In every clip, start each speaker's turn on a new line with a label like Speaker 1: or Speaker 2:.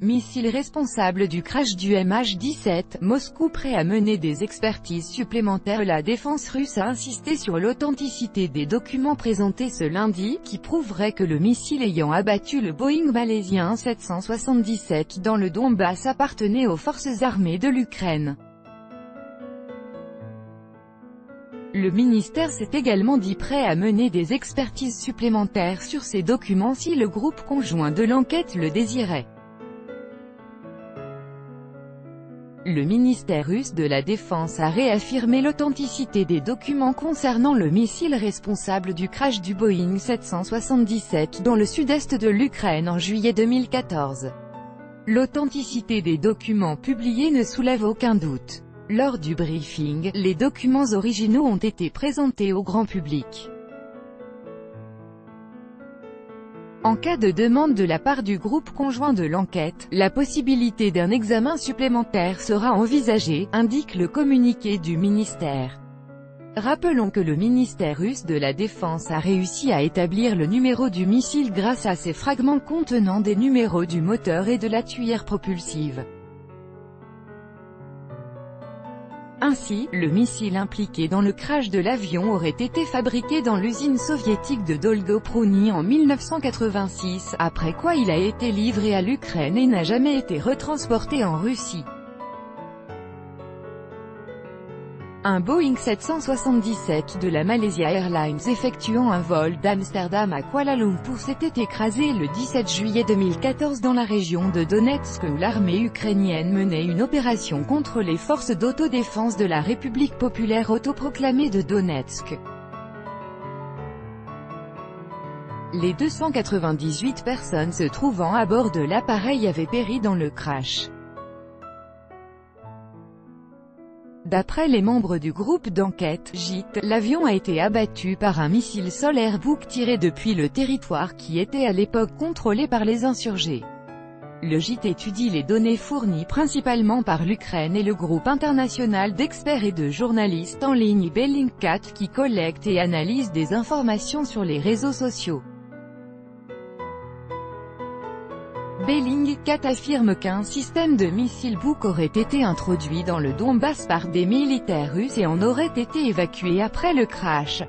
Speaker 1: Missile responsable du crash du MH17, Moscou prêt à mener des expertises supplémentaires. La défense russe a insisté sur l'authenticité des documents présentés ce lundi, qui prouveraient que le missile ayant abattu le Boeing malaisien 777 dans le Donbass appartenait aux forces armées de l'Ukraine. Le ministère s'est également dit prêt à mener des expertises supplémentaires sur ces documents si le groupe conjoint de l'enquête le désirait. Le ministère russe de la Défense a réaffirmé l'authenticité des documents concernant le missile responsable du crash du Boeing 777 dans le sud-est de l'Ukraine en juillet 2014. L'authenticité des documents publiés ne soulève aucun doute. Lors du briefing, les documents originaux ont été présentés au grand public. En cas de demande de la part du groupe conjoint de l'enquête, la possibilité d'un examen supplémentaire sera envisagée, indique le communiqué du ministère. Rappelons que le ministère russe de la Défense a réussi à établir le numéro du missile grâce à ces fragments contenant des numéros du moteur et de la tuyère propulsive. Ainsi, le missile impliqué dans le crash de l'avion aurait été fabriqué dans l'usine soviétique de Dolgoprouny en 1986, après quoi il a été livré à l'Ukraine et n'a jamais été retransporté en Russie. Un Boeing 777 de la Malaysia Airlines effectuant un vol d'Amsterdam à Kuala Lumpur s'était écrasé le 17 juillet 2014 dans la région de Donetsk où l'armée ukrainienne menait une opération contre les forces d'autodéfense de la République populaire autoproclamée de Donetsk. Les 298 personnes se trouvant à bord de l'appareil avaient péri dans le crash. D'après les membres du groupe d'enquête, JIT, l'avion a été abattu par un missile solaire Buk tiré depuis le territoire qui était à l'époque contrôlé par les insurgés. Le JIT étudie les données fournies principalement par l'Ukraine et le groupe international d'experts et de journalistes en ligne Bellingcat qui collecte et analyse des informations sur les réseaux sociaux. Bellingcat affirme qu'un système de missiles Buk aurait été introduit dans le Donbass par des militaires russes et en aurait été évacué après le crash.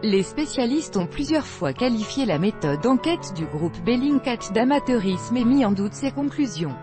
Speaker 1: Les spécialistes ont plusieurs fois qualifié la méthode d'enquête du groupe Bellingcat d'amateurisme et mis en doute ses conclusions.